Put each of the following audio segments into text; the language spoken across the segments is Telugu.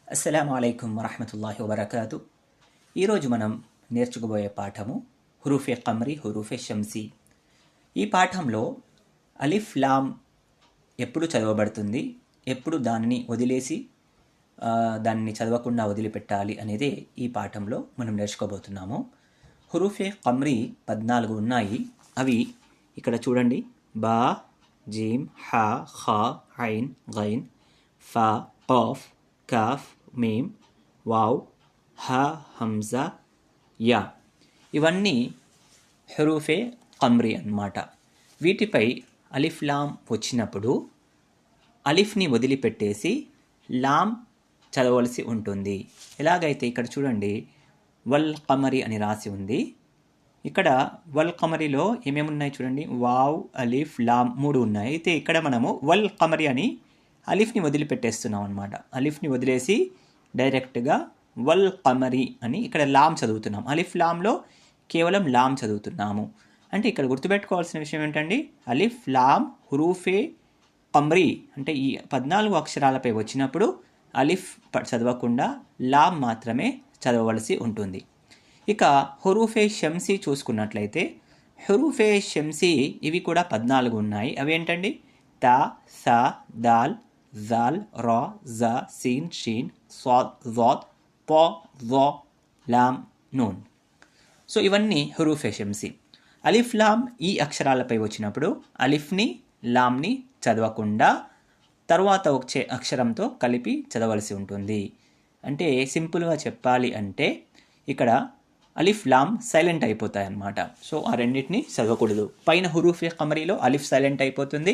అస్సలాము అలైకుం వరహమతుల్లాహి వబర్కాతు. ఈరోజు మనం నేర్చుకోబోయే పాఠము హురూఫే ఖమ్రి, హురూఫే షంసి. ఈ పాఠంలో అలిఫ్ లామ్ ఎప్పుడు చదవబడుతుంది, ఎప్పుడు దానిని వదిలేసి దాన్ని చదవకుండా వదిలిపెట్టాలి అనేది ఈ పాఠంలో మనం నేర్చుకోబోతున్నాము. హురూఫే ఖమ్రి 14 ఉన్నాయి. అవి ఇక్కడ చూడండి: బా, జీమ్, హా, ఖా, ఐన్, గైన్, ఫా, ఖాఫ్, కాఫ్, మీమ్, వావ్, హ, హంజా, యా. ఇవన్నీ హురూఫే ఖమ్రి అన్నమాట. వీటిపై అలిఫ్ లామ్ వచ్చినప్పుడు అలిఫ్ని వదిలిపెట్టేసి లామ్ చదవలసి ఉంటుంది. ఎలాగైతే ఇక్కడ చూడండి, వల్ ఖమరి అని రాసి ఉంది. ఇక్కడ వల్ ఖమరిలో ఏమేమి ఉన్నాయి చూడండి: వావ్, అలిఫ్, లామ్ 3 ఉన్నాయి. అయితే ఇక్కడ మనము వల్ ఖమరి అని అలిఫ్ని వదిలిపెట్టేస్తున్నాం అనమాట. అలిఫ్ని వదిలేసి డైరెక్ట్గా వల్ ఖమరి అని ఇక్కడ లామ్ చదువుతున్నాం. అలిఫ్ లామ్లో కేవలం లామ్ చదువుతున్నాము. అంటే ఇక్కడ గుర్తుపెట్టుకోవాల్సిన విషయం ఏంటండి, అలిఫ్ లామ్ హురూఫే ఖమ్రి అంటే ఈ 14 అక్షరాలపై వచ్చినప్పుడు అలిఫ్ చదవకుండా లామ్ మాత్రమే చదవవలసి ఉంటుంది. ఇక హురూఫే షంసి చూసుకున్నట్లయితే హురూఫే షంసి ఇవి కూడా 14 ఉన్నాయి. అవి ఏంటండి: తా, సా, దాల్, జాల్, రా, జా, సీన్, షీన్, సాద్, జాద్, పా, జా, లామ్, నూన్. సో ఇవన్నీ హురూఫే షంసి. అలిఫ్ లామ్ ఈ అక్షరాలపై వచ్చినప్పుడు అలిఫ్ని లామ్ని చదవకుండా తరువాత వచ్చే అక్షరంతో కలిపి చదవలసి ఉంటుంది. అంటే సింపుల్గా చెప్పాలి అంటే ఇక్కడ అలిఫ్ లామ్ సైలెంట్ అయిపోతాయి అన్నమాట. సో ఆ రెండింటిని చదవకూడదు. పైన హురూఫే ఖమరీలో అలిఫ్ సైలెంట్ అయిపోతుంది,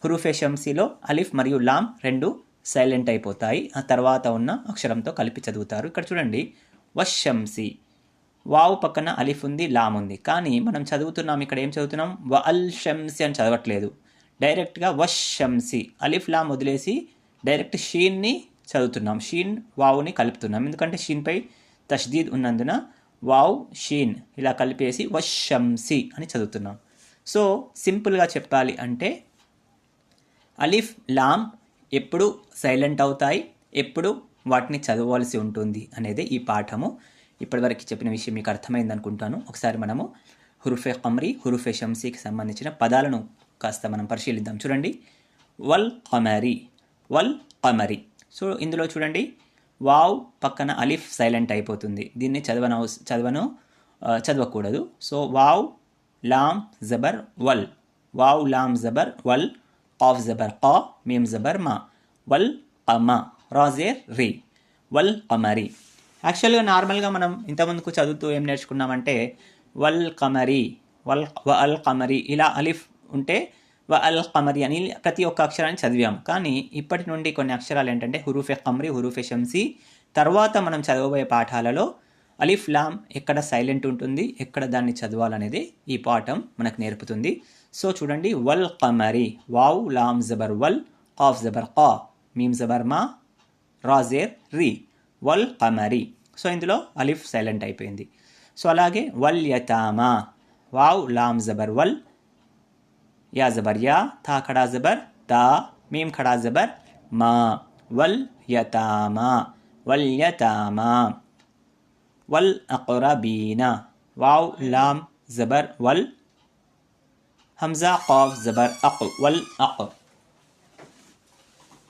హురూఫే షంసీలో అలిఫ్ మరియు లామ్ రెండు సైలెంట్ అయిపోతాయి. ఆ తర్వాత ఉన్న అక్షరంతో కలిపి చదువుతారు. ఇక్కడ చూడండి, వషంసి, వావ్ పక్కన అలిఫ్ ఉంది, లామ్ ఉంది. కానీ మనం చదువుతున్నాం, ఇక్కడ ఏం చదువుతున్నాం, వ అల్ షంసి అని చదవట్లేదు. డైరెక్ట్గా వషంసి, అలిఫ్ లామ్ వదిలేసి డైరెక్ట్ షీన్ని చదువుతున్నాం. షీన్ వావుని కలుపుతున్నాం, ఎందుకంటే షీన్పై తష్దీద్ ఉన్నందున వావ్ షీన్ ఇలా కలిపేసి వషంసి అని చదువుతున్నాం. సో సింపుల్గా చెప్పాలి అంటే అలిఫ్ లామ్ ఎప్పుడు సైలెంట్ అవుతాయి, ఎప్పుడు వాటిని చదవవలసి ఉంటుంది అనేది ఈ పాఠము. ఇప్పటివరకు చెప్పిన విషయం మీకు అర్థమైంది అనుకుంటాను. ఒకసారి మనము హురూఫే ఖమ్రి, హురూఫే షంసీకి సంబంధించిన పదాలను కాస్త మనం పరిశీలిద్దాం. చూడండి, వల్ ఖమరి, వల్ ఖమరి. సో ఇందులో చూడండి, వావ్ పక్కన అలిఫ్ సైలెంట్ అయిపోతుంది. దీన్ని చదవకూడదు. సో వావ్ లామ్ జబర్ వల్, వావ్ లామ్ జబర్ వల్, కాఫ్ జబర్ కా, మీమ్ జబర్ మా, వల్ ఖమ, రా జేర్ రి, వల్ ఖమరి. యాక్చువల్గా నార్మల్గా మనం ఇంతకుముందుకు చదువుతూ ఏం నేర్చుకున్నామంటే వల్ ఖమరి, వ అల్ ఖమరి, ఇలా అలిఫ్ ఉంటే వ అల్ ఖమరి అని ప్రతి ఒక్క అక్షరాన్ని చదివాం. కానీ ఇప్పటి నుండి కొన్ని అక్షరాలు ఏంటంటే హురూఫే ఖమ్రి, హురూఫే షంసి. తర్వాత మనం చదవబోయే పాఠాలలో అలిఫ్ లామ్ ఎక్కడ సైలెంట్ ఉంటుంది, ఎక్కడ దాన్ని చదవాలనేది ఈ పాఠం మనకు నేర్పుతుంది. సో చూడండి, వల్ ఖమరి, వావ్ లామ్ జబర్ వల్, కాఫ్ జబర్ కా, మీమ్ జబర్ మా, రా జేర్ రి, వల్ ఖమరి. సో ఇందులో అలిఫ్ సైలెంట్ అయిపోయింది. సో అలాగే వల్ యతామా, వావ్ లామ్ జబర్ వల్, యా జబర్ యా, తా ఖడా జబర్ తా, మీమ్ ఖడా జబర్ మా, వల్ యతామా, వల్ యతామా. వల్ అక్రబీనా, వావ్ లామ్ జబర్ వల్, హంజా ఖాఫ్ జబర్ అక్, వల్ అక్,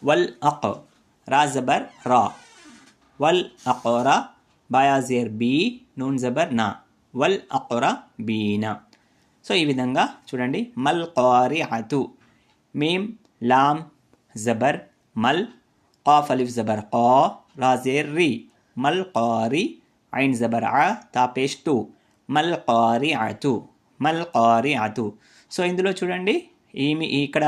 వల్ అక్, రా జబర్ రా, వల్ అక్రా, బాయా జేర్ బీ, నూన్ జబర్ నా, వల్ అక్రబీనా. సో ఈ విధంగా చూడండి, మల్ ఖారిఅతు, మీమ్ లామ్ జబర్ మల్, ఖాఫ్ అలిఫ్ జబర్ కా, రా జేర్ రి, మల్ ఖారి, ఐన్ జబర్ ఆ, తా పేష్ తు, మల్ ఖారిఅతు, మల్ ఖారిఅతు. సో ఇందులో చూడండి, ఇక్కడ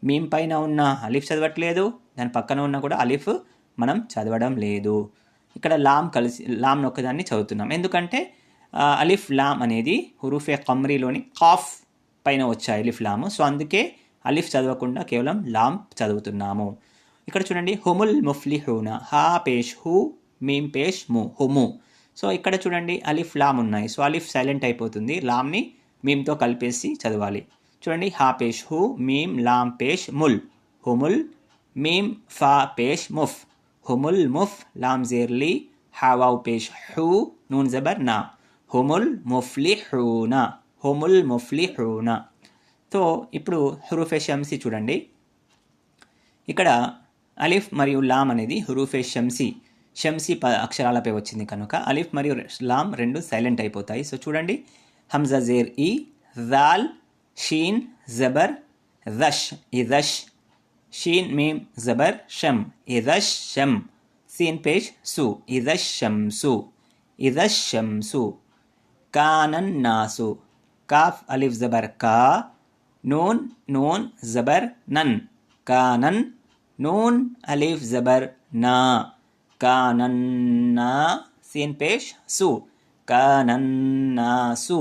మీమ్ పైన ఉన్న అలిఫ్ చదవట్లేదు, దాని పక్కన ఉన్న కూడా అలిఫ్ మనం చదవడం లేదు. ఇక్కడ లామ్ కలిసి లామ్ ఒక్కదాన్ని చదువుతున్నాం. ఎందుకంటే అలిఫ్ లామ్ అనేది హురూఫే ఖమ్రీలోని కాఫ్ పైన వచ్చాయి అలిఫ్ లాము. సో అందుకే అలిఫ్ చదవకుండా కేవలం లామ్ చదువుతున్నాము. ఇక్కడ చూడండి, హుముల్ ముఫ్లిహూన, హా పేష్ హు, మీమ్ పేష్ ము, హుము. సో ఇక్కడ చూడండి, అలిఫ్ లామ్ ఉన్నాయి. సో అలిఫ్ సైలెంట్ అయిపోతుంది, లామ్ని మీమ్తో కలిపేసి చదవాలి. చూడండి, హా పేష్ హు, మీమ్ లామ్ పేష్ ముల్, హుముల్, మీమ్ ఫా పేష్ ముఫ్, హుముల్ ముఫ్ లామ్ జేర్ లి హా వావ్ పేష్ హూ నూన్ జబర్ నా హుముల్ ముఫ్లిహూనా హుముల్ ముఫ్లిహూనా. సో ఇప్పుడు హురూఫే షమ్సి చూడండి. ఇక్కడ అలిఫ్ మరియు లామ్ అనేది హురూఫే షమ్సి అక్షరాలపై వచ్చింది కనుక అలిఫ్ మరియు లామ్ రెండు సైలెంట్ అయిపోతాయి. సో చూడండి, హంజా జేర్ ఈ, జాల్, షీన్ జబర్ దష్ ఇదష్, షీన్ మీమ్ జబర్ షమ్ ఇదష్ షమ్, సీన్ పేష్ సు ఇదష్ షమ్సు ఇదష్ షమ్సు. కానన్ నాసు, కాఫ్ అలిఫ్ జబర్ కా, నూన్ నూన్ జబర్ నన్ కానన్, నూన్ అలిఫ్ జబర్ నా కానన్నా, సీన్ పేష్ సు కానన్నాసు.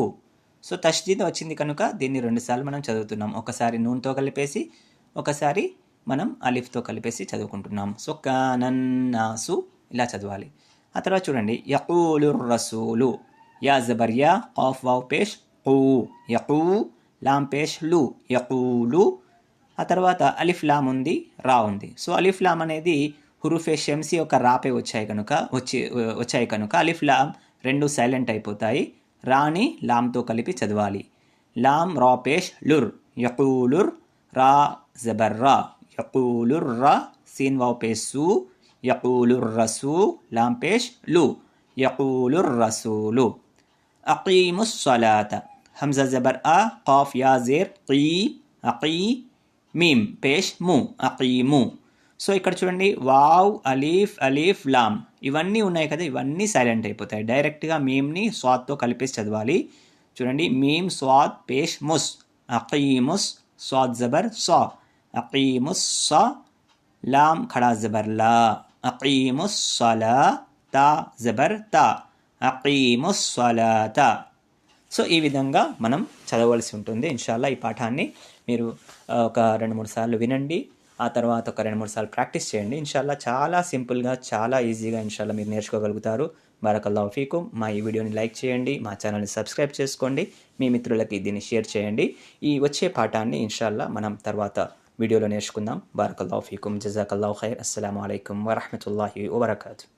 సో తష్దీద్ వచ్చింది కనుక దీన్ని రెండుసార్లు మనం చదువుతున్నాం. ఒకసారి నూన్తో కలిపేసి ఒకసారి మనం అలిఫ్తో కలిపేసి చదువుకుంటున్నాం. సో కానన్నాసు ఇలా చదవాలి. ఆ తర్వాత చూడండి, యకూలుర్ Rasool, yeah Jaber yeah, ఖాఫ్ wow పేష్ ఖూ యకూ, Lam పేష్ లు యకూలు. ఆ తర్వాత అలిఫ్ లామ్ ఉంది, రా ఉంది. సో అలిఫ్ లామ్ అనేది హురూఫే షమ్సి ఒక రాపై వచ్చాయి కనుక అలిఫ్ లామ్ రెండు సైలెంట్ అయిపోతాయి. రాని లామ్తో కలిపి చదవాలి. లామ్ రా పేష్ లుర్ యకూలుర్, రా జబర్ రా యకూలుర్ రా, సీన్ వావ్ పేష్ సు యకూలుర్ రసూ, లామ్ పేష్ లు యకూలుర్ రసూలు. అకీముస్ సలాత, హంజా జబర్ ఆ, ఖాఫ్ యా జేర్ కీ అకీ, మీమ్ పేష్ ము అకీము. సో ఇక్కడ చూడండి, వావ్ అలీఫ్ అలీఫ్ లామ్ ఇవన్నీ ఉన్నాయి కదా, ఇవన్నీ సైలెంట్ అయిపోతాయి. డైరెక్ట్గా మీమ్ని స్వాద్తో కలిపేసి చదవాలి. చూడండి, మీమ్ స్వాద్ పేష్ ముస్ అకీముస్, స్వాద్ జబర్ సా అకీముస్ సా, లామ్ ఖడా జబర్ లా అకీముస్ సలా, తా జబర్ తా అకీముస్ సలాత. సో ఈ విధంగా మనం చదవలసి ఉంటుంది. ఇన్షాల్లా ఈ పాఠాన్ని మీరు ఒక 2-3 సార్లు వినండి. ఆ తర్వాత ఒక 2-3 సార్లు ప్రాక్టీస్ చేయండి. ఇన్షాల్లా చాలా సింపుల్గా, చాలా ఈజీగా ఇన్షాల్లా మీరు నేర్చుకోగలుగుతారు. బారకల్లాహు ఫీకుం. మా ఈ వీడియోని లైక్ చేయండి, మా ఛానల్ని సబ్స్క్రైబ్ చేసుకోండి, మీ మిత్రులకి దీన్ని షేర్ చేయండి. ఈ వచ్చే పాఠాన్ని ఇన్షాల్లా మనం తర్వాత వీడియోలో నేర్చుకుందాం. బారకల్లాహు ఫీకుం. జజాకల్లాహు ఖైర్. అస్సలాము అలైకుం వరహ్మతుల్లాహి వబరకాతుహు.